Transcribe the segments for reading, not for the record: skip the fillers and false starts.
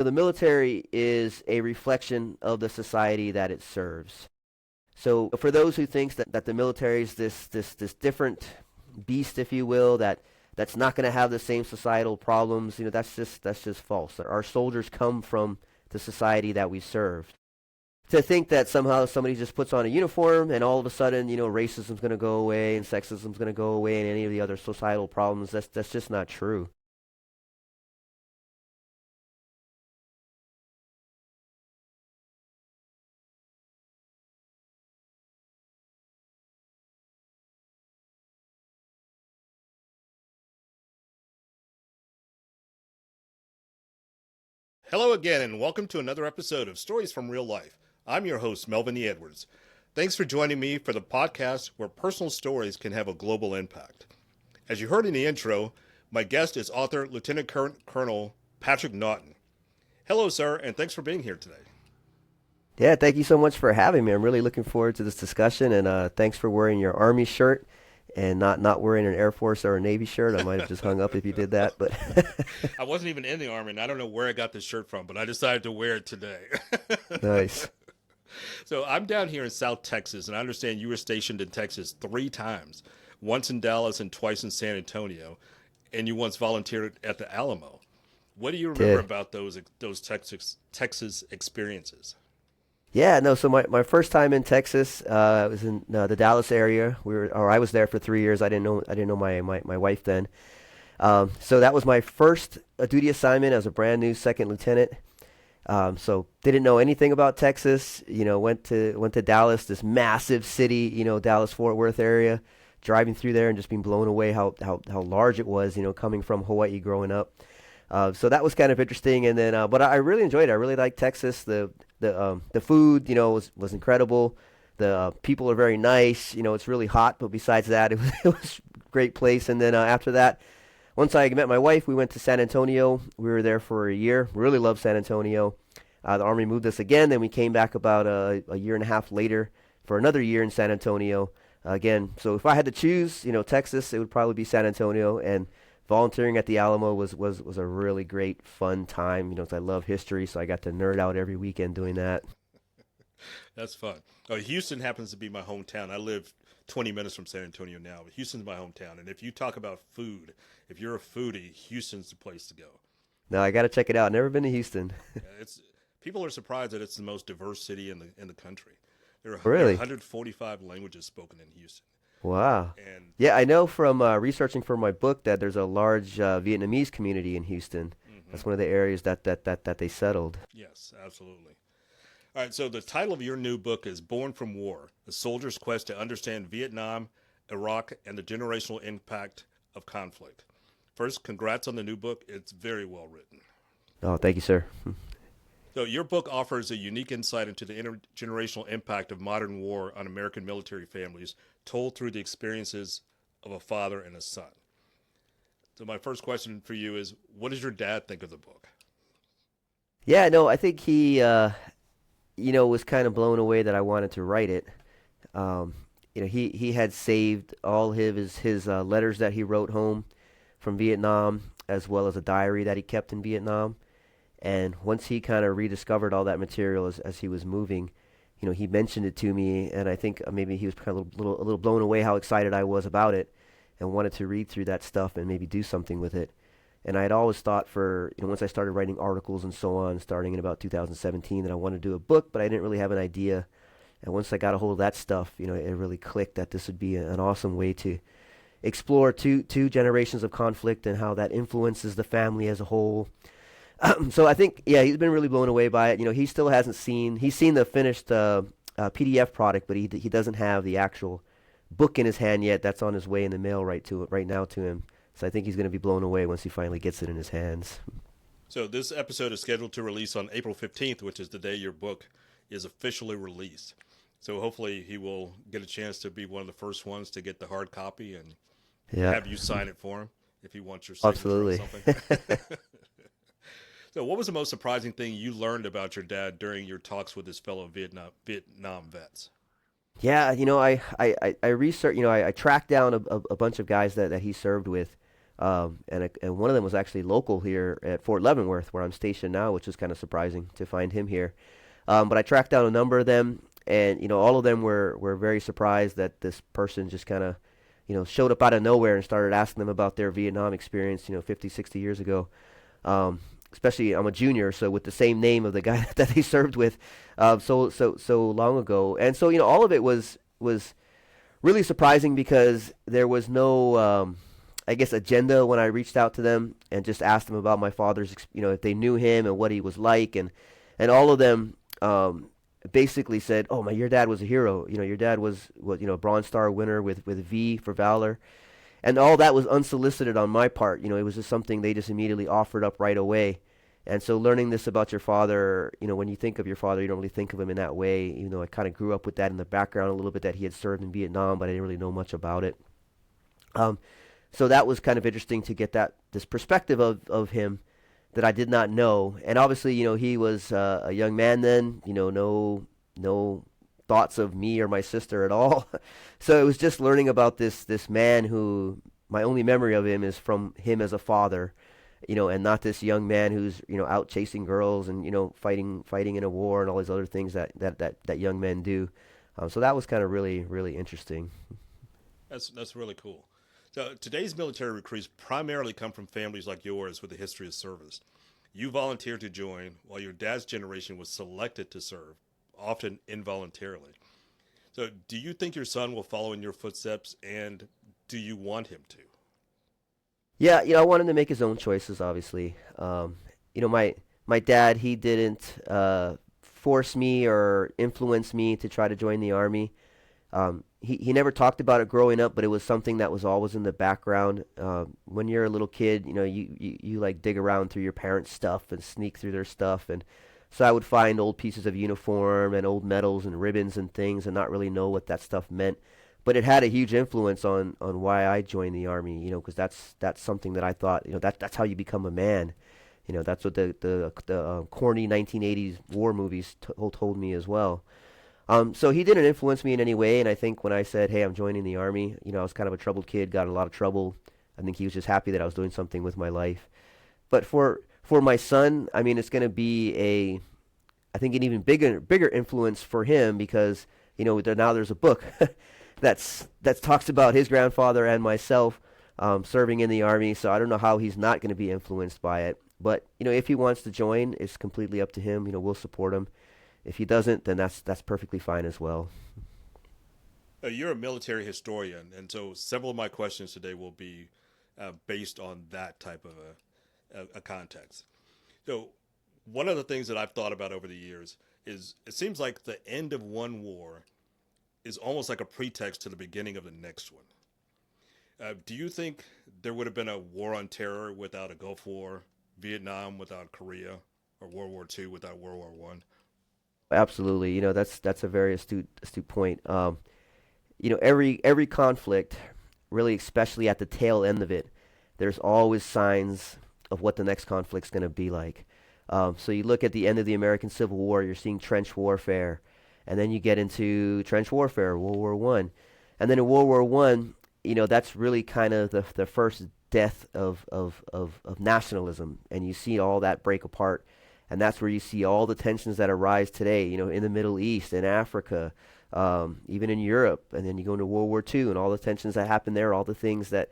The military is a reflection of the society that it serves. So for those who thinks that the military is this different beast, if you will, that's not going to have the same societal problems, that's just false. Our soldiers come from the society that we serve. To think that somehow somebody just puts on a uniform and all of a sudden, racism's going to go away and sexism's going to go away and any of the other societal problems, that's just not true. Hello again, and welcome to another episode of Stories from Real Life. I'm your host, Melvin E. Edwards. Thanks for joining me for the podcast where personal stories can have a global impact. As you heard in the intro, my guest is author Lieutenant Colonel Patrick Naughton. Hello, sir, and thanks for being here today. Yeah, thank you so much for having me. I'm really looking forward to this discussion, and thanks for wearing your Army shirt and not wearing an Air Force or a Navy shirt. I might have just hung up if you did that, but I wasn't even in the Army, and I don't know where I got this shirt from, but I decided to wear it today. Nice. So I'm down here in South Texas, and I understand you were stationed in Texas 3 times, once in Dallas and twice in San Antonio, and you once volunteered at the Alamo. What do you remember Did. about those Texas experiences? Yeah, no. So my first time in Texas was in the Dallas area. I was there for 3 years. I didn't know my wife then. So that was my first duty assignment as a brand new second lieutenant. So didn't know anything about Texas. Went to Dallas, this massive city. Dallas Fort Worth area. Driving through there and just being blown away how large it was. Coming from Hawaii growing up. So that was kind of interesting, and then but I really enjoyed it. I really liked Texas. The food, was incredible. The people are very nice. It's really hot, but besides that, it was a great place. And then after that, once I met my wife, we went to San Antonio. We were there for a year. Really loved San Antonio. The Army moved us again. Then we came back about a year and a half later for another year in San Antonio again. So if I had to choose, Texas, it would probably be San Antonio, and volunteering at the Alamo was a really great, fun time. 'Cause I love history, so I got to nerd out every weekend doing that. That's fun. Oh, Houston happens to be my hometown. I live 20 minutes from San Antonio now, but Houston's my hometown. And if you talk about food, if you're a foodie, Houston's the place to go. No, I got to check it out. Never been to Houston. Yeah, it's people are surprised that it's the most diverse city in the country. There are Really? 145 languages spoken in Houston, Wow. and Yeah, I know from researching for my book that there's a large Vietnamese community in Houston. That's one of the areas that they settled. yes, absolutely. All right, so the title of your new book is Born from War: A Soldier's Quest to Understand Vietnam, Iraq, and the Generational Impact of Conflict. First, congrats on the new book. It's very well written. Oh, thank you, sir. So your book offers a unique insight into the intergenerational impact of modern war on American military families, told through the experiences of a father and a son. So my first question for you is, what does your dad think of the book? Yeah, no, I think he, was kind of blown away that I wanted to write it. Um, he had saved all his letters that he wrote home from Vietnam, as well as a diary that he kept in Vietnam. And once he kind of rediscovered all that material as he was moving, he mentioned it to me, and I think maybe he was kind of a little blown away how excited I was about it, and wanted to read through that stuff and maybe do something with it. And I had always thought once I started writing articles and so on, starting in about 2017, that I wanted to do a book, but I didn't really have an idea. And once I got a hold of that stuff, it really clicked that this would be an awesome way to explore two generations of conflict and how that influences the family as a whole. So I think, yeah, he's been really blown away by it. He still hasn't he's seen the finished PDF product, but he doesn't have the actual book in his hand yet. That's on his way in the mail right now to him. So I think he's going to be blown away once he finally gets it in his hands. So this episode is scheduled to release on April 15th, which is the day your book is officially released. So hopefully he will get a chance to be one of the first ones to get the hard copy and Yeah, have you sign it for him if he wants your signature on absolutely. something. So what was the most surprising thing you learned about your dad during your talks with his fellow Vietnam vets? Yeah, I researched, I tracked down a bunch of guys that he served with, And one of them was actually local here at Fort Leavenworth, where I'm stationed now, which is kind of surprising to find him here. But I tracked down a number of them, and all of them were very surprised that this person just kind of showed up out of nowhere and started asking them about their Vietnam experience, 50, 60 years ago. Especially I'm a junior, so with the same name of the guy that they served with, so long ago. And so all of it was really surprising because there was no I guess agenda when I reached out to them and just asked them about my father's, if they knew him and what he was like, and all of them basically said, "Oh my, your dad was a hero. Your dad was Bronze Star winner with V for valor." And all that was unsolicited on my part. It was just something they just immediately offered up right away. And so learning this about your father, when you think of your father, you don't really think of him in that way. I kind of grew up with that in the background a little bit, that he had served in Vietnam, but I didn't really know much about it. So that was kind of interesting to get this perspective of him that I did not know. And obviously, he was a young man then, no thoughts of me or my sister at all. So it was just learning about this man who my only memory of him is from him as a father, and not this young man who's out chasing girls and fighting in a war and all these other things that young men do. So that was kind of really, really interesting. That's really cool. So today's military recruits primarily come from families like yours with a history of service. You volunteered to join while your dad's generation was selected to serve, often involuntarily. So do you think your son will follow in your footsteps, and do you want him to? Yeah, I want him to make his own choices, obviously. My dad, he didn't force me or influence me to try to join the Army. He never talked about it growing up, but it was something that was always in the background. When you're a little kid, you like dig around through your parents' stuff and sneak through their stuff. And so I would find old pieces of uniform and old medals and ribbons and things and not really know what that stuff meant. But it had a huge influence on why I joined the Army, because that's something that I thought, that's how you become a man. That's what the corny 1980s war movies told me as well. So he didn't influence me in any way, and I think when I said, "Hey, I'm joining the Army," I was kind of a troubled kid, got in a lot of trouble. I think he was just happy that I was doing something with my life. But for my son, I mean, it's going to be I think an even bigger influence for him because now there's a book that talks about his grandfather and myself serving in the Army. So I don't know how he's not going to be influenced by it. But if he wants to join, it's completely up to him. We'll support him. If he doesn't, then that's perfectly fine as well. You're a military historian, and so several of my questions today will be based on that type of a context. So one of the things that I've thought about over the years is it seems like the end of one war is almost like a pretext to the beginning of the next one. Do you think there would have been a war on terror without a Gulf War, Vietnam without Korea, or World War II without World War One? Absolutely. That's a very astute point. Every conflict, really, especially at the tail end of it, there's always signs of what the next conflict's going to be like. So you look at the end of the American Civil War, you're seeing trench warfare, and then you get into trench warfare, World War One, and then in World War One, that's really kind of the first death of nationalism, and you see all that break apart. And that's where you see all the tensions that arise today, in the Middle East, in Africa, even in Europe. And then you go into World War II and all the tensions that happen there, all the things that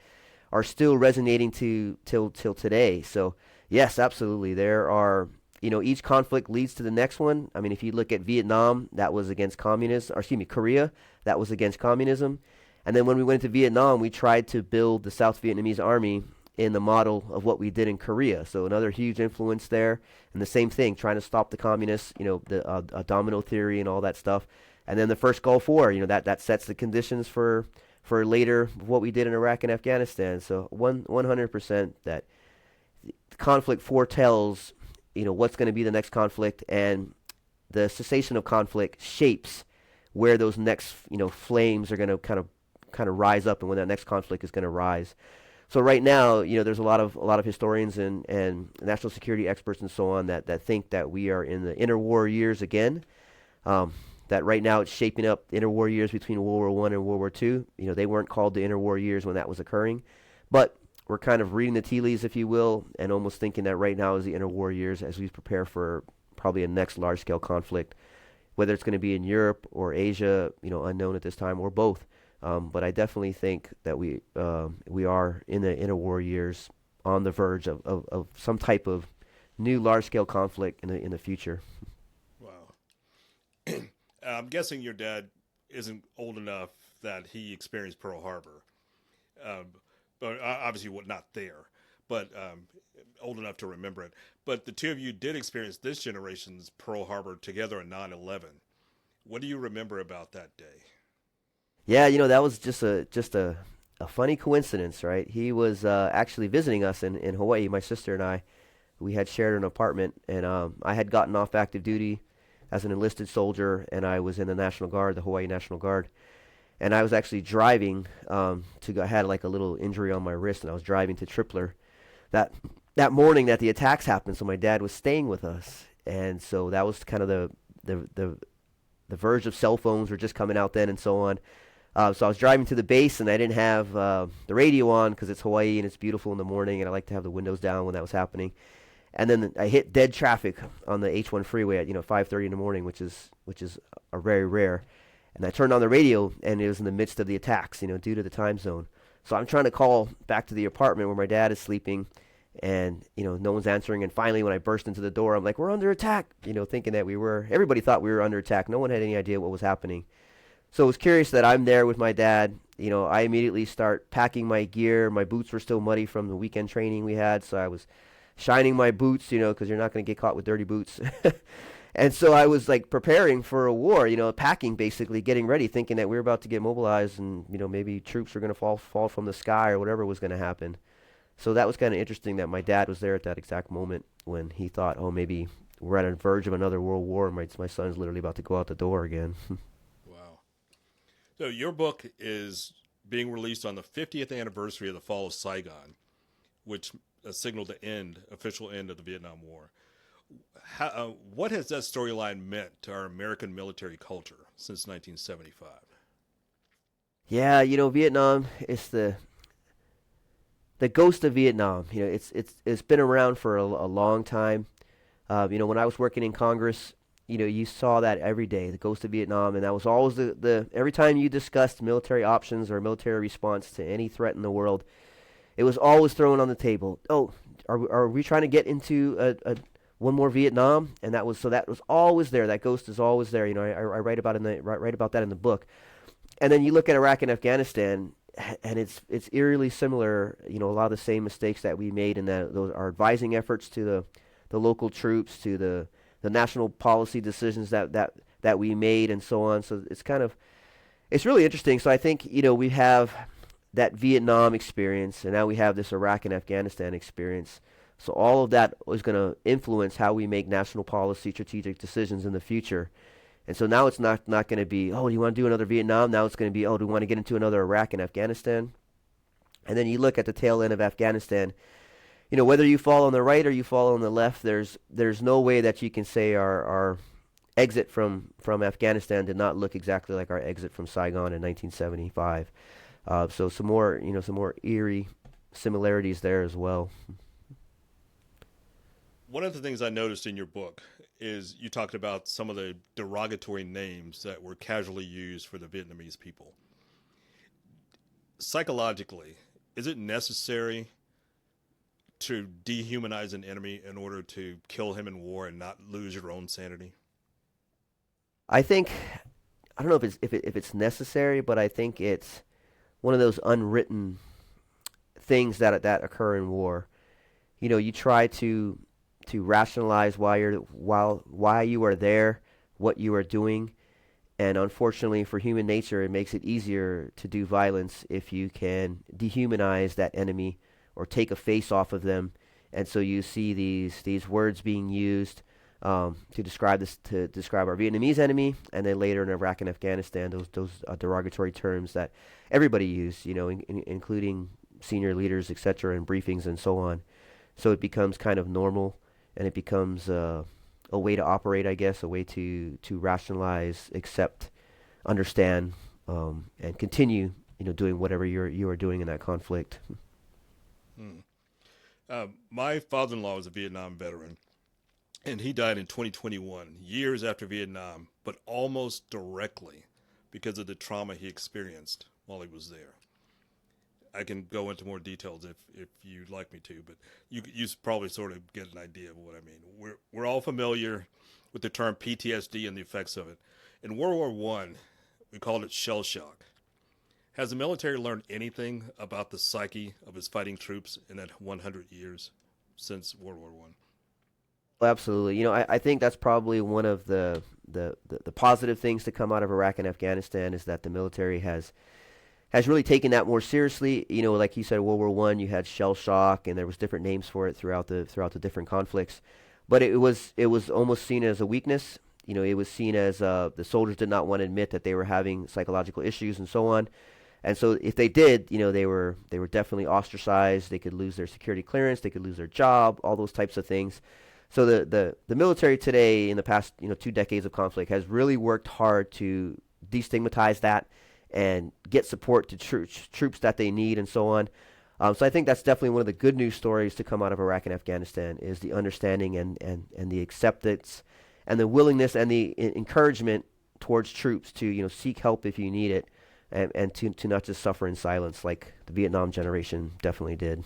are still resonating till today. So, yes, absolutely. There are, each conflict leads to the next one. I mean, if you look at Vietnam, that was against communism, or excuse me, Korea, that was against communism. And then when we went to Vietnam, we tried to build the South Vietnamese army in the model of what we did in Korea. So another huge influence there. And the same thing, trying to stop the communists, the domino theory and all that stuff. And then the first Gulf War, that sets the conditions for later what we did in Iraq and Afghanistan. So 100% that conflict foretells, what's going to be the next conflict, and the cessation of conflict shapes where those next, flames are going to kind of rise up and when that next conflict is going to rise. So right now, there's a lot of historians and national security experts and so on that think that we are in the interwar years again. That right now it's shaping up interwar years between World War I and World War II. They weren't called the interwar years when that was occurring, but we're kind of reading the tea leaves, if you will, and almost thinking that right now is the interwar years as we prepare for probably a next large-scale conflict, whether it's going to be in Europe or Asia, unknown at this time, or both. But I definitely think that we are in the interwar years on the verge of some type of new large-scale conflict in the future. Wow. I'm guessing your dad isn't old enough that he experienced Pearl Harbor. Um, but obviously not there, but old enough to remember it. But the two of you did experience this generation's Pearl Harbor together in 9/11. What do you remember about that day? Yeah, that was just a funny coincidence, right? He was actually visiting us in Hawaii. My sister and I, we had shared an apartment, and I had gotten off active duty as an enlisted soldier, and I was in the National Guard, the Hawaii National Guard. And I was actually driving I had like a little injury on my wrist, and I was driving to Tripler that morning that the attacks happened. So my dad was staying with us, and so that was kind of the verge of cell phones were just coming out then, and so on. So I was driving to the base, and I didn't have the radio on because it's Hawaii and it's beautiful in the morning, and I like to have the windows down when that was happening. And then I hit dead traffic on the H1 freeway at 5:30 in the morning, which is a very rare. And I turned on the radio, and it was in the midst of the attacks, due to the time zone. So I'm trying to call back to the apartment where my dad is sleeping, and no one's answering. And finally, when I burst into the door, I'm like, "We're under attack!" Thinking that everybody thought we were under attack. No one had any idea what was happening. So I was curious that I'm there with my dad. I immediately start packing my gear. My boots were still muddy from the weekend training we had, so I was shining my boots, because you're not going to get caught with dirty boots. And so I was like preparing for a war, packing basically, getting ready, thinking that we were about to get mobilized and, maybe troops were going to fall from the sky or whatever was going to happen. So that was kind of interesting that my dad was there at that exact moment when he thought, oh, maybe we're at the verge of another world war and my son's literally about to go out the door again. Wow. So your book is being released on the 50th anniversary of the fall of Saigon, which signaled the official end of the Vietnam War. What has that storyline meant to our American military culture since 1975? Yeah, Vietnam is the ghost of Vietnam. It's been around for a long time. When I was working in Congress, you saw that every day, the ghost of Vietnam, and that was always the every time you discussed military options or military response to any threat in the world, it was always thrown on the table. Oh, are we trying to get into a one more Vietnam? And that was always there. That ghost is always there. I write about that in the book. And then you look at Iraq and Afghanistan, and it's eerily similar. A lot of the same mistakes that we made in those our advising efforts to the local troops, to the national policy decisions that we made, and so on. So it's really interesting. So I think we have that Vietnam experience, and now we have this Iraq and Afghanistan experience. So all of that is going to influence how we make national policy, strategic decisions in the future. And so now it's not going to be, oh, do you want to do another Vietnam? Now it's going to be, oh, do we want to get into another Iraq and Afghanistan? And then you look at the tail end of Afghanistan, whether you fall on the right or you fall on the left, there's no way that you can say our exit from Afghanistan did not look exactly like our exit from Saigon in 1975. So some more eerie similarities there as well. One of the things I noticed in your book is you talked about some of the derogatory names that were casually used for the Vietnamese people. Psychologically, is it necessary to dehumanize an enemy in order to kill him in war and not lose your own sanity? I think, I don't know if it's necessary, but I think it's one of those unwritten things that occur in war. You try to rationalize why you are there, what you are doing, and unfortunately for human nature, it makes it easier to do violence if you can dehumanize that enemy or take a face off of them. And so you see these words being used to describe our Vietnamese enemy, and then later in Iraq and Afghanistan, those derogatory terms that everybody used, including senior leaders, etc., in briefings and so on. So it becomes kind of normal. And it becomes a way to operate, I guess, a way to rationalize, accept, understand, and continue, doing whatever you are doing in that conflict. My father-in-law was a Vietnam veteran, and he died in 2021, years after Vietnam, but almost directly because of the trauma he experienced while he was there. I can go into more details if you'd like me to, but you probably sort of get an idea of what I mean. We're all familiar with the term PTSD and the effects of it. In World War One, we called it shell shock. Has the military learned anything about the psyche of its fighting troops in that 100 years since World War One? Well, absolutely. I think that's probably one of the positive things to come out of Iraq and Afghanistan is that the military has really taken that more seriously. Like you said, World War One, you had shell shock, and there was different names for it throughout the different conflicts. But it was almost seen as a weakness. It was seen as the soldiers did not want to admit that they were having psychological issues and so on. And so if they did, they were definitely ostracized. They could lose their security clearance. They could lose their job. All those types of things. So the military today, in the past 2 decades of conflict, has really worked hard to destigmatize that and get support to troops that they need and so on. So I think that's definitely one of the good news stories to come out of Iraq and Afghanistan is the understanding and the acceptance and the willingness and the encouragement towards troops to seek help if you need it and to not just suffer in silence like the Vietnam generation definitely did.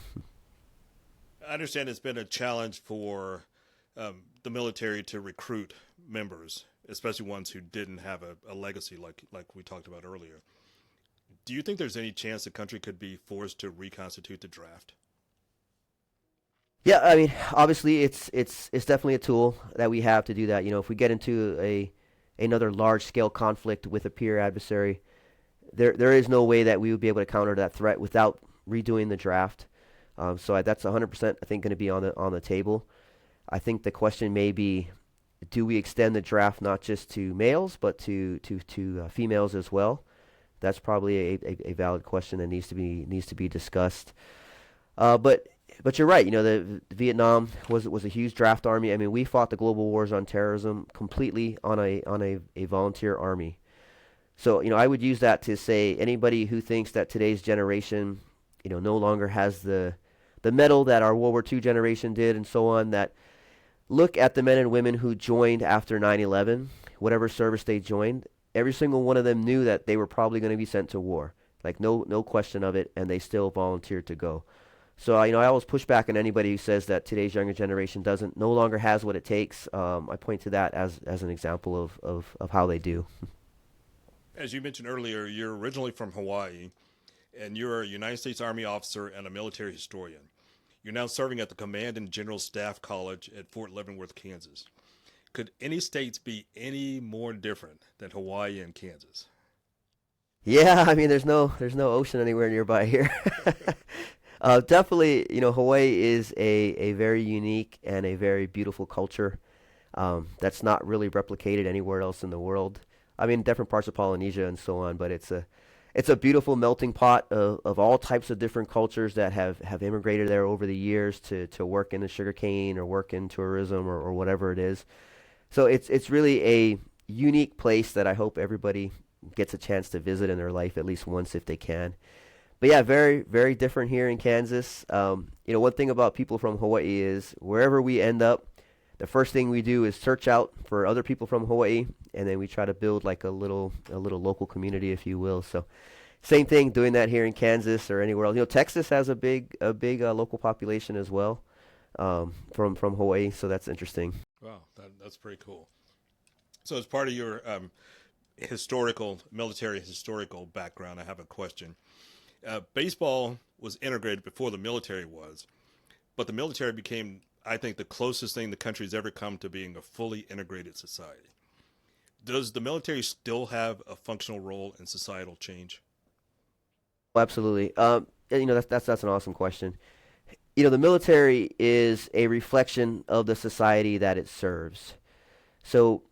I understand it's been a challenge for the military to recruit members, especially ones who didn't have a legacy like we talked about earlier. Do you think there's any chance the country could be forced to reconstitute the draft? Yeah, I mean, obviously, it's definitely a tool that we have to do that. If we get into another large scale conflict with a peer adversary, there is no way that we would be able to counter that threat without redoing the draft. So that's 100%, I think, going to be on the table. I think the question may be, do we extend the draft not just to males but to females as well? That's probably a valid question that needs to be discussed. But you're right. The Vietnam was a huge draft army. I mean, we fought the global wars on terrorism completely on a volunteer army. So I would use that to say anybody who thinks that today's generation no longer has the mettle that our World War II generation did and so on, that look at the men and women who joined after 9/11, whatever service they joined. Every single one of them knew that they were probably going to be sent to war, like no question of it, and they still volunteered to go. So I always push back on anybody who says that today's younger generation no longer has what it takes. I point to that as an example of how they do. As you mentioned earlier, you're originally from Hawaii, and you're a United States Army officer and a military historian. You're now serving at the Command and General Staff College at Fort Leavenworth, Kansas. Could any states be any more different than Hawaii and Kansas? Yeah, I mean, there's no ocean anywhere nearby here. Definitely, Hawaii is a very unique and a very beautiful culture that's not really replicated anywhere else in the world. I mean, different parts of Polynesia and so on, but it's a beautiful melting pot of all types of different cultures that have immigrated there over the years to work in the sugarcane or work in tourism or whatever it is. So it's really a unique place that I hope everybody gets a chance to visit in their life at least once if they can. But yeah, very, very different here in Kansas. One thing about people from Hawaii is wherever we end up, the first thing we do is search out for other people from Hawaii, and then we try to build like a little local community, if you will. So same thing, doing that here in Kansas or anywhere else. Texas has a big local population as well from Hawaii, so that's interesting. Wow, that's pretty cool. So as part of your military historical background, I have a question. Baseball was integrated before the military was, but the military became, I think, the closest thing the country's ever come to being a fully integrated society. Does the military still have a functional role in societal change? Absolutely. That's an awesome question. The military is a reflection of the society that it serves. So,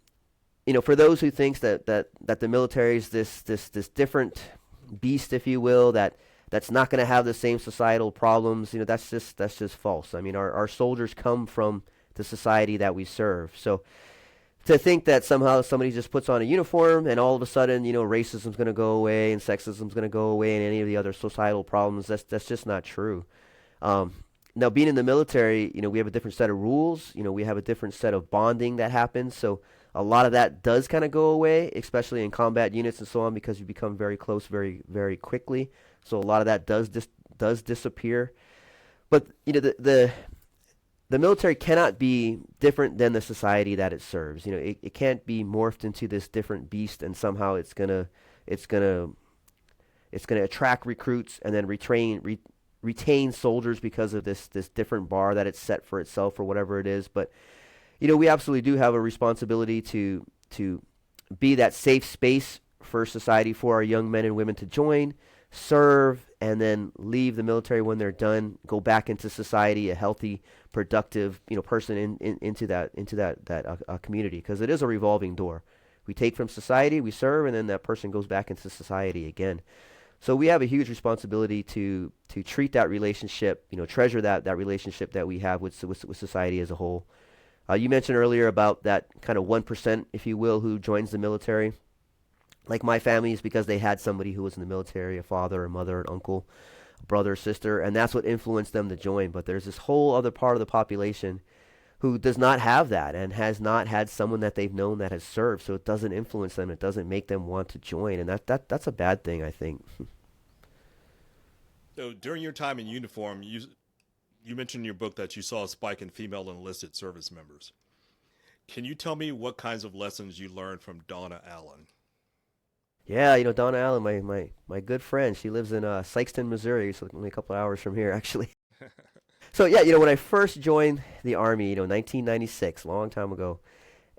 for those who thinks that the military is this different beast, if you will, that's not going to have the same societal problems, that's just false. I mean, our soldiers come from the society that we serve. So to think that somehow somebody just puts on a uniform and all of a sudden, racism's going to go away and sexism's going to go away and any of the other societal problems, that's just not true. Um, Now, being in the military, we have a different set of rules. We have a different set of bonding that happens. So a lot of that does kind of go away, especially in combat units and so on, because you become very close very, very quickly. So a lot of that does disappear. But the military cannot be different than the society that it serves. It can't be morphed into this different beast, and somehow it's gonna attract recruits and then retain soldiers because of this different bar that it's set for itself or whatever it is. But we absolutely do have a responsibility to be that safe space for society for our young men and women to join, serve, and then leave the military when they're done, go back into society, a healthy, productive, person into that community, because it is a revolving door. We take from society, we serve, and then that person goes back into society again. So we have a huge responsibility to treat that relationship, treasure that relationship that we have with society as a whole. You mentioned earlier about that kind of 1%, if you will, who joins the military. Like my family is because they had somebody who was in the military, a father, a mother, an uncle, a brother, sister, and that's what influenced them to join. But there's this whole other part of the population who does not have that and has not had someone that they've known that has served, so it doesn't influence them. It doesn't make them want to join, and that's a bad thing, I think. So during your time in uniform, you mentioned in your book that you saw a spike in female enlisted service members. Can you tell me what kinds of lessons you learned from Donna Allen? Yeah, Donna Allen, my good friend. She lives in Sykeston, Missouri, so only a couple of hours from here, actually. So yeah, when I first joined the Army, 1996, a long time ago,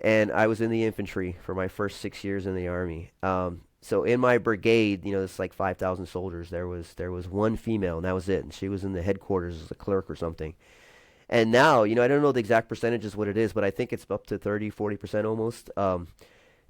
and I was in the infantry for my first 6 years in the Army. So in my brigade, it's like 5,000 soldiers. There was one female, and that was it. And she was in the headquarters as a clerk or something. And now, I don't know the exact percentages what it is, but I think it's up to 30-40% almost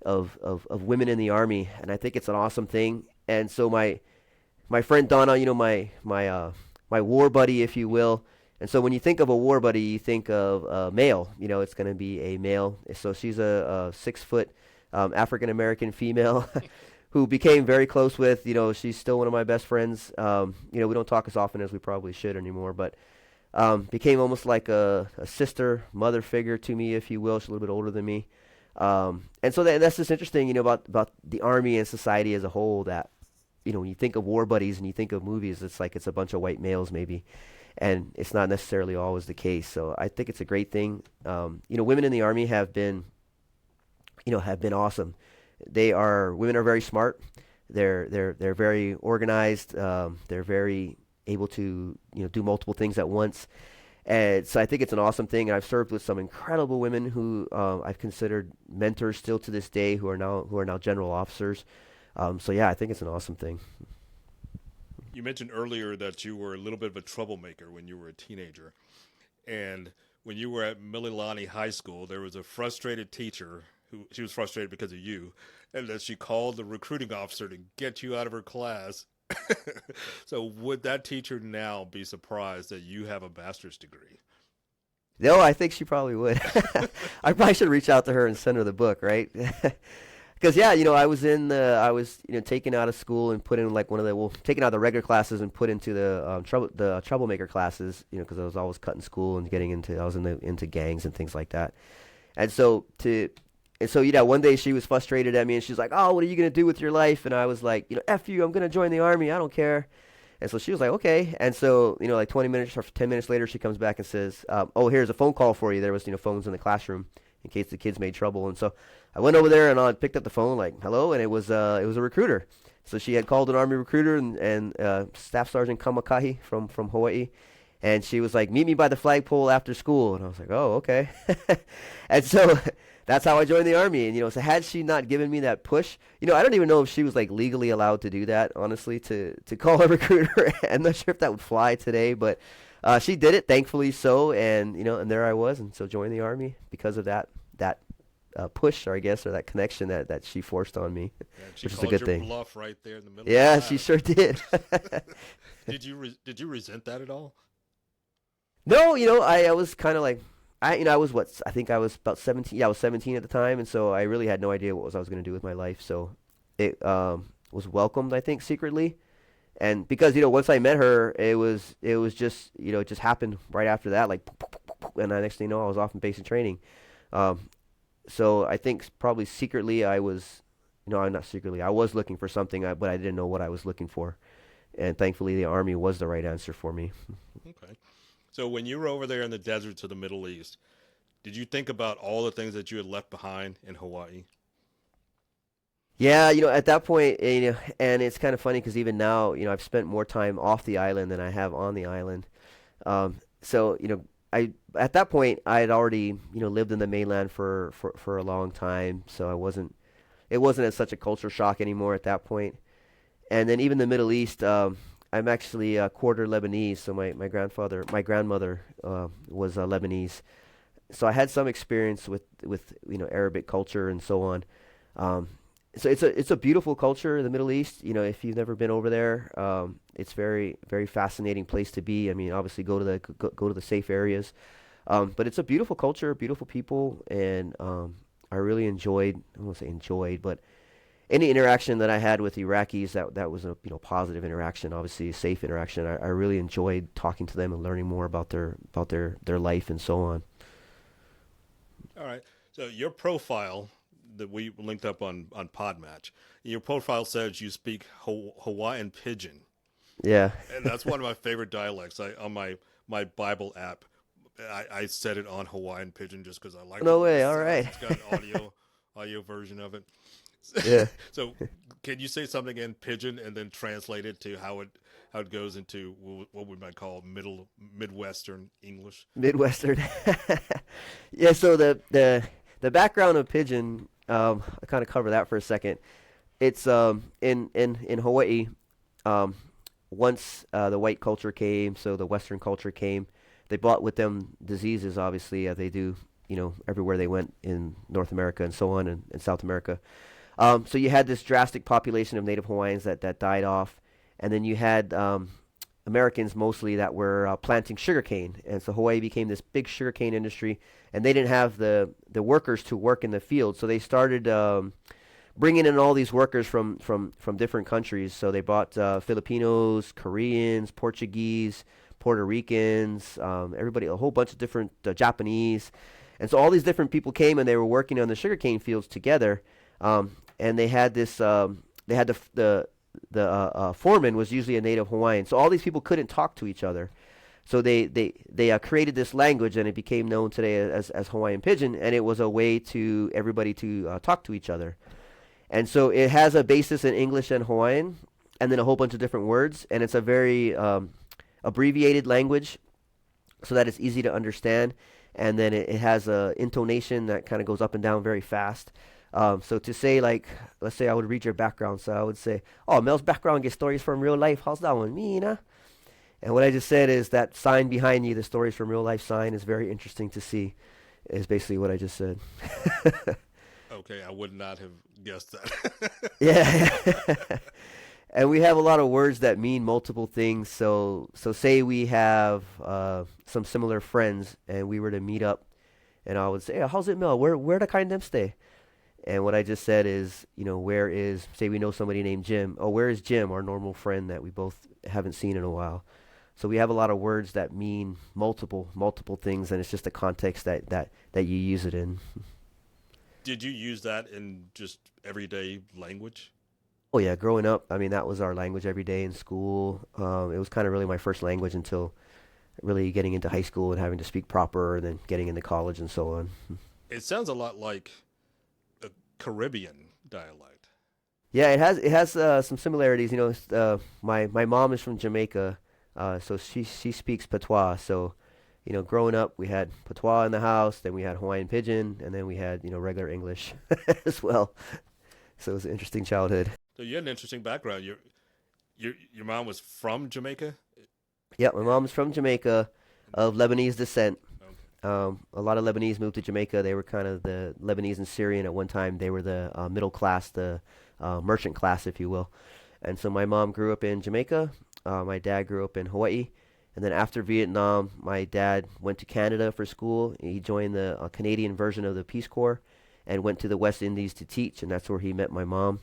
of women in the Army, and I think it's an awesome thing. And so my friend Donna, my war buddy, if you will. And so when you think of a war buddy, you think of a male. It's going to be a male. So she's a 6 foot African American female who became very close with. She's still one of my best friends. We don't talk as often as we probably should anymore, but became almost like a sister, mother figure to me, if you will. She's a little bit older than me. And so that's just interesting, about the Army and society as a whole, that, when you think of war buddies and you think of movies, it's like it's a bunch of white males maybe, and it's not necessarily always the case. So I think it's a great thing. Women in the Army have been awesome. Women are very smart. They're very organized. They're very able to, do multiple things at once. And so I think it's an awesome thing. I've served with some incredible women who I've considered mentors still to this day, who are now general officers. So yeah, I think it's an awesome thing. You mentioned earlier that you were a little bit of a troublemaker when you were a teenager. And when you were at Mililani High School, there was a frustrated teacher she was frustrated because of you, and that she called the recruiting officer to get you out of her class. So would that teacher now be surprised that you have a master's degree? No, I think she probably would. I probably should reach out to her and send her the book, right? Because yeah, I was taken out of school and put in like taken out of the regular classes and put into the troublemaker classes, because I was always cutting school and I was into gangs and things like that. And so one day she was frustrated at me, and she's like, "Oh, what are you gonna do with your life?" And I was like, "F you, I'm gonna join the Army. I don't care." And so she was like, "Okay." And so, like 20 minutes or 10 minutes later, she comes back and says, "Oh, here's a phone call for you." There was, phones in the classroom in case the kids made trouble. And so I went over there and I picked up the phone, like, "Hello," and it was a recruiter. So she had called an Army recruiter and Staff Sergeant Kamakahi from Hawaii. And she was like, "Meet me by the flagpole after school." And I was like, "Oh, okay." And so that's how I joined the Army. And, so had she not given me that push, I don't even know if she was like legally allowed to do that, honestly, to call a recruiter. I'm not sure if that would fly today, but she did it, thankfully so. And, and there I was. And so joined the Army because of that push, or I guess, or that connection that she forced on me, which is a good thing. Bluff right there in the middle. Yeah, she sure did. Did you resent that at all? No, I was kind of like, I was I think I was about 17. Yeah, I was 17 at the time, and so I really had no idea what I was going to do with my life. So it was welcomed, I think, secretly, And because once I met her, it was just it just happened right after that, like, and the next thing you know, I was off in basic training. Um, so I think probably secretly I was, no, not secretly, I was looking for something, but I didn't know what I was looking for. And thankfully, the Army was the right answer for me. Okay. So when you were over there in the deserts of the Middle East, did you think about all the things that you had left behind in Hawaii? Yeah, at that point, and it's kind of funny because even now, I've spent more time off the island than I have on the island. So, I at that point I had already, lived in the mainland for a long time, so it wasn't as such a culture shock anymore at that point. And then even the Middle East, I'm actually quarter Lebanese, so my grandmother was Lebanese, so I had some experience with Arabic culture and so on. Um, so it's a beautiful culture in the Middle East. If you've never been over there, it's very very fascinating place to be. I mean, obviously go to the safe areas, but it's a beautiful culture, beautiful people, and I really enjoyed. I won't say enjoyed, but any interaction that I had with Iraqis, that was a positive interaction, obviously a safe interaction. I really enjoyed talking to them and learning more about their life and so on. All right. So your profile that we linked up on Podmatch, your profile says you speak Hawaiian Pidgin, Yeah. and that's one of my favorite dialects. On my Bible app, I set it on Hawaiian Pidgin just because I like the No way it way. All sounds. right. It's got an audio version of it. Yeah. So, can you say something in Pidgin and then translate it to how it goes into what we might call Midwestern English? Midwestern. Yeah. So the background of pigeon, I kind of cover that for a second. It's in Hawaii. Um, Once the white culture came, so the Western culture came, they brought with them diseases, obviously, they do, everywhere they went in North America and so on, and South America. So you had this drastic population of Native Hawaiians that died off, and then you had Americans mostly that were planting sugarcane, and so Hawaii became this big sugarcane industry, and they didn't have the workers to work in the field, so they started bringing in all these workers from different countries. So they brought Filipinos, Koreans, Portuguese, Puerto Ricans, everybody, a whole bunch of different Japanese, and so all these different people came and they were working on the sugarcane fields together. And they had this. They had the foreman was usually a native Hawaiian, so all these people couldn't talk to each other. So they created this language, and it became known today as Hawaiian Pidgin, and it was a way to everybody to talk to each other. And so it has a basis in English and Hawaiian, and then a whole bunch of different words, and it's a very abbreviated language, so that it's easy to understand. And then it has a intonation that kind of goes up and down very fast. So to say, like, let's say I would read your background, so I would say, "Oh, Mel's background gets stories from real life. How's that one, Mina?" And what I just said is that sign behind you, the stories from real life sign, is very interesting to see. Is basically what I just said. Okay, I would not have guessed that. Yeah. And we have a lot of words that mean multiple things. So say we have some similar friends, and we were to meet up, and I would say, "Hey, how's it, Mel? Where the kind them stay?" And what I just said is, where is, say we know somebody named Jim. Oh, where is Jim, our normal friend that we both haven't seen in a while? So we have a lot of words that mean multiple things, and it's just the context that you use it in. Did you use that in just everyday language? Oh yeah, growing up, I mean that was our language every day in school. It was kind of really my first language until really getting into high school and having to speak proper, and then getting into college and so on. It sounds a lot like a Caribbean dialect. Yeah, it has some similarities. My mom is from Jamaica, so she speaks patois. So, growing up, we had patois in the house, then we had Hawaiian Pidgin, and then we had regular English as well. So it was an interesting childhood. So you had an interesting background. Your mom was from Jamaica? Yeah, my mom's from Jamaica, of Lebanese descent. Okay. A lot of Lebanese moved to Jamaica. They were kind of the Lebanese and Syrian at one time. They were the middle class, the merchant class, if you will. And so my mom grew up in Jamaica. My dad grew up in Hawaii. And then after Vietnam, my dad went to Canada for school. He joined the Canadian version of the Peace Corps and went to the West Indies to teach, and that's where he met my mom.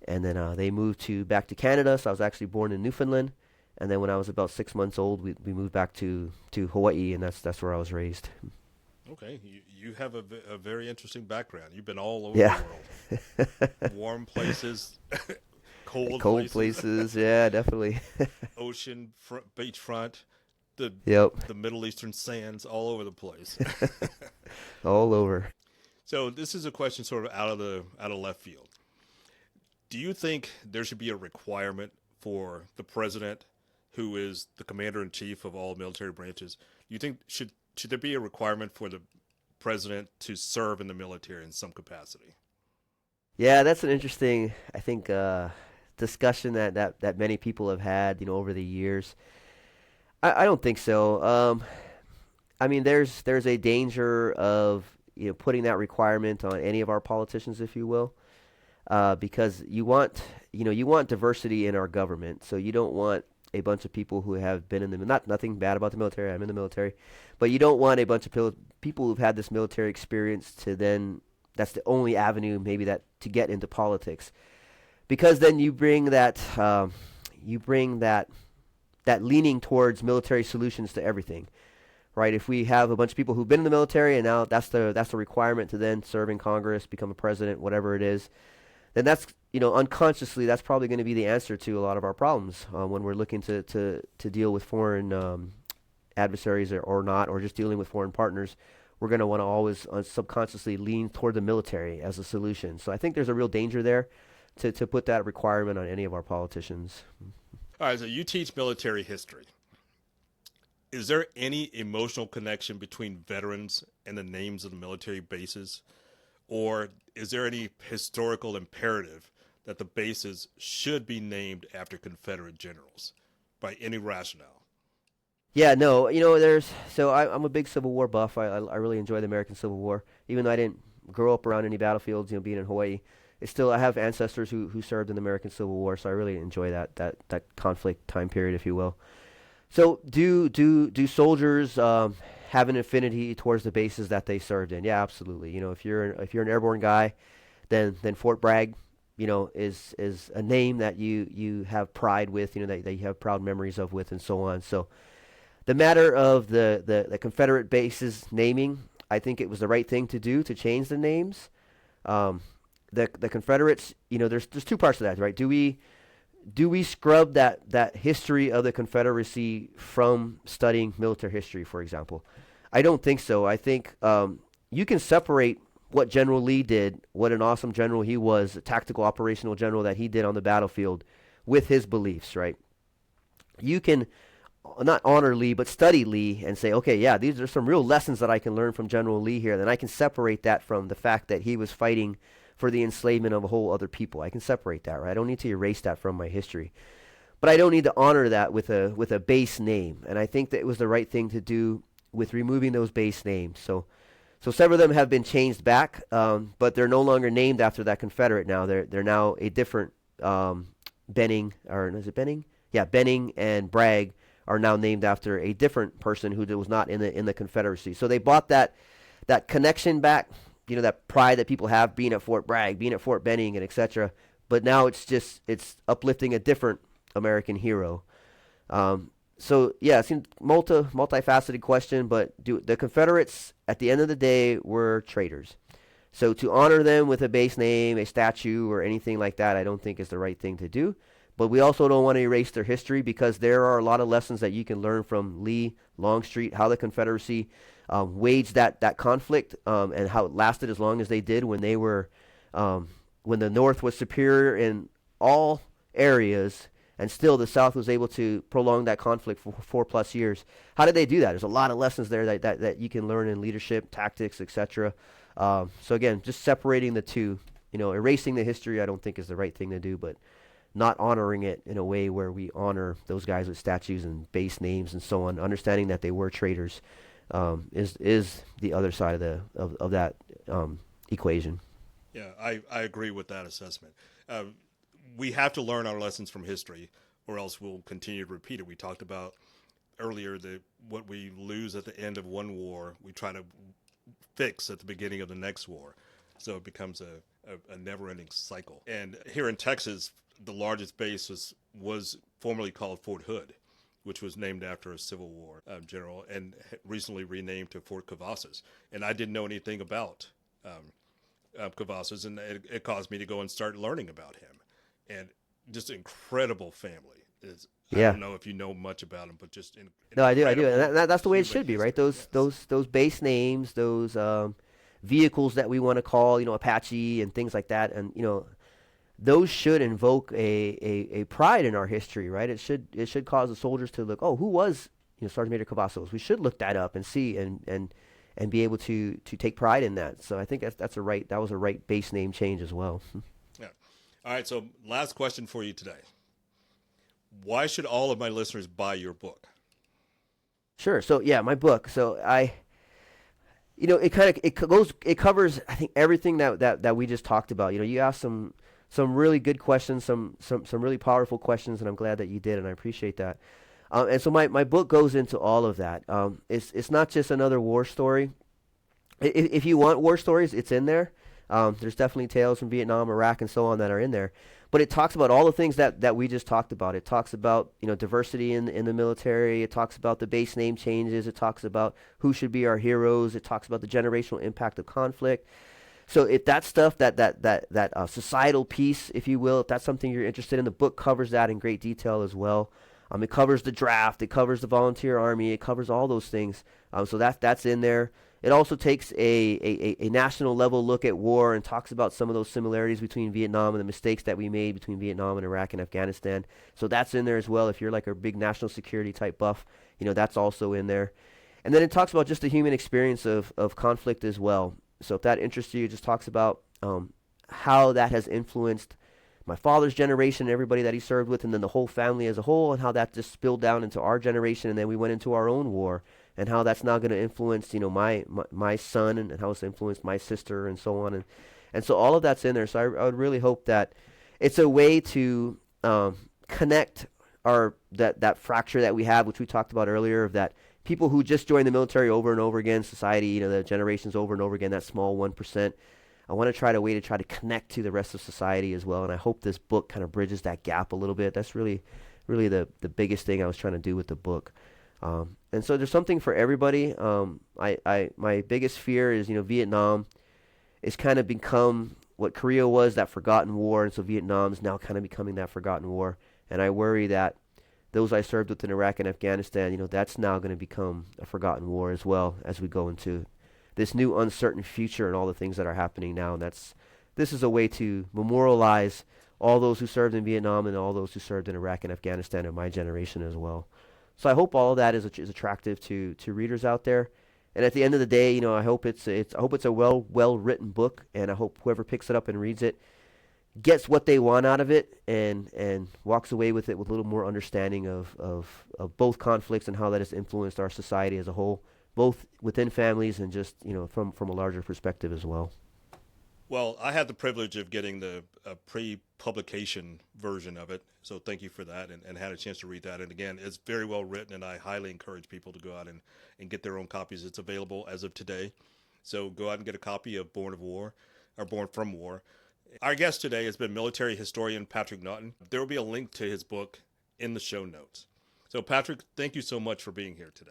and then they moved back to Canada. So I was actually born in Newfoundland, and then when I was about 6 months old, we moved back to Hawaii, and that's where I was raised. Okay, you have a very interesting background. You've been all over the Yeah. world, warm places, cold Cold places, places, yeah, definitely. ocean, beachfront, the Yep, the Middle Eastern sands, all over the place. all over. So this is a question sort of out of left field. Do you think there should be a requirement for the president, who is the commander in chief of all military branches? Do you think should there be a requirement for the president to serve in the military in some capacity? Yeah, that's an interesting, I think, discussion that many people have had, over the years. I don't think so. I mean, there's a danger of putting that requirement on any of our politicians, if you will, because you want diversity in our government. So you don't want a bunch of people who have been in the nothing bad about the military. I'm in the military, but you don't want a bunch of people who've had this military experience to then that's the only avenue maybe that to get into politics, because then you bring that leaning towards military solutions to everything, right? If we have a bunch of people who've been in the military and now that's the requirement to then serve in Congress, become a president, whatever it is, then that's unconsciously that's probably going to be the answer to a lot of our problems when we're looking to deal with foreign adversaries or not, or just dealing with foreign partners. We're going to want to always subconsciously lean toward the military as a solution. So I think there's a real danger there to put that requirement on any of our politicians. All right, so you teach military history. Is there any emotional connection between veterans and the names of the military bases? Or is there any historical imperative that the bases should be named after Confederate generals by any rationale? Yeah, no, I'm a big Civil War buff. I really enjoy the American Civil War, even though I didn't grow up around any battlefields. Being in Hawaii, it's still I have ancestors who served in the American Civil War, so I really enjoy that conflict time period, if you will. So do soldiers have an affinity towards the bases that they served in? Yeah, absolutely. If you're an airborne guy, then Fort Bragg, is a name that you have pride with, that you have proud memories of with, and so on. So the matter of the Confederate bases naming, I think it was the right thing to do to change the names. Um, the Confederates, there's two parts to that, right? Do we scrub that history of the Confederacy from studying military history, for example? I don't think so. I think you can separate what General Lee did, what an awesome general he was, a tactical operational general that he did on the battlefield, with his beliefs, right? You can not honor Lee, but study Lee and say, okay, yeah, these are some real lessons that I can learn from General Lee here. Then I can separate that from the fact that he was fighting for the enslavement of a whole other people. I can separate that, right? I don't need to erase that from my history. But I don't need to honor that with a base name. And I think that it was the right thing to do with removing those base names. So several of them have been changed back, but they're no longer named after that Confederate now. They're now a different Benning, or is it Benning? Yeah, Benning and Bragg are now named after a different person who was not in the Confederacy. So they bought that connection back, that pride that people have being at Fort Bragg, being at Fort Benning, and etc. But now it's uplifting a different American hero. So yeah, it seems multifaceted question, but the Confederates at the end of the day were traitors. So to honor them with a base name, a statue, or anything like that, I don't think is the right thing to do. But we also don't want to erase their history, because there are a lot of lessons that you can learn from Lee, Longstreet, how the Confederacy waged that conflict, and how it lasted as long as they did when when the North was superior in all areas, and still the South was able to prolong that conflict for 4+ years. How did they do that? There's a lot of lessons there that you can learn in leadership, tactics, etc. So again, just separating the two, erasing the history, I don't think is the right thing to do, but not honoring it in a way where we honor those guys with statues and base names and so on, understanding that they were traitors, is the other side of that equation. Yeah, I agree with that assessment. We have to learn our lessons from history, or else we'll continue to repeat it. We talked about earlier that what we lose at the end of one war, we try to fix at the beginning of the next war. So it becomes a never-ending cycle. And here in Texas, the largest base was formerly called Fort Hood, which was named after a Civil War general and recently renamed to Fort Cavazos. And I didn't know anything about Cavazos, and it caused me to go and start learning about him. And just incredible family. I Yeah. don't know if you know much about him, but just No, I do, and incredible that's the way it human should be, right? history. Yes. Those base names, those vehicles that we want to call, Apache and things like that, and those should invoke a pride in our history, right? It should cause the soldiers to look, oh, who was Sergeant Major Cavazos? We should look that up and see and be able to take pride in that. So I think that was a right base name change as well. Yeah. All right. So last question for you today. Why should all of my listeners buy your book? Sure. So yeah, my book. So it covers I think everything that we just talked about. You asked some really good questions, some really powerful questions, and I'm glad that you did, and I appreciate that. And so my book goes into all of that. It's not just another war story. If you want war stories, it's in there. There's definitely tales from Vietnam, Iraq, and so on that are in there. But it talks about all the things that we just talked about. It talks about diversity in the military. It talks about the base name changes. It talks about who should be our heroes. It talks about the generational impact of conflict. So if that's stuff that societal piece, if you will, if that's something you're interested in, the book covers that in great detail as well. It covers the draft. It covers the volunteer army. It covers all those things. So that's in there. It also takes a national level look at war and talks about some of those similarities between Vietnam and the mistakes that we made between Vietnam and Iraq and Afghanistan. So that's in there as well. If you're like a big national security type buff, that's also in there. And then it talks about just the human experience of conflict as well. So if that interests you, it just talks about how that has influenced my father's generation, everybody that he served with, and then the whole family as a whole, and how that just spilled down into our generation, and then we went into our own war, and how that's now going to influence, my son, and how it's influenced my sister, and so on, and so all of that's in there. So I would really hope that it's a way to connect that fracture that we have, which we talked about earlier, of that people who just join the military over and over again, society, the generations over and over again, that small 1%. I want to try to connect to the rest of society as well, and I hope this book kind of bridges that gap a little bit. That's really the biggest thing I was trying to do with the book. And so there's something for everybody. My biggest fear is, Vietnam is kind of become what Korea was, that forgotten war, and so Vietnam is now kind of becoming that forgotten war. And I worry that those I served with in Iraq and Afghanistan, that's now going to become a forgotten war as well as we go into this new uncertain future and all the things that are happening now. And this is a way to memorialize all those who served in Vietnam and all those who served in Iraq and Afghanistan in my generation as well. So I hope all of that is attractive to readers out there. And at the end of the day, I hope it's a well written book, and I hope whoever picks it up and reads it gets what they want out of it and walks away with it with a little more understanding of both conflicts and how that has influenced our society as a whole, both within families and just from a larger perspective as well. Well, I had the privilege of getting the pre-publication version of it, so thank you for that, and had a chance to read that. And again, it's very well written, and I highly encourage people to go out and get their own copies. It's available as of today, so go out and get a copy of Born of War, or Born from War. Our guest today has been military historian Patrick Naughton. There will be a link to his book in the show notes. So Patrick, thank you so much for being here today.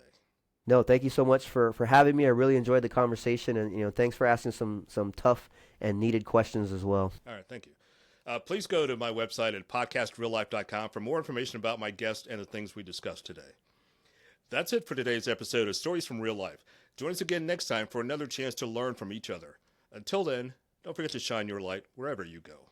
No, thank you so much for having me. I really enjoyed the conversation, and thanks for asking some tough and needed questions as well. All right, thank you. Please go to my website at podcastreallife.com for more information about my guest and the things we discussed today. That's it for today's episode of Stories from Real Life. Join us again next time for another chance to learn from each other. Until then, don't forget to shine your light wherever you go.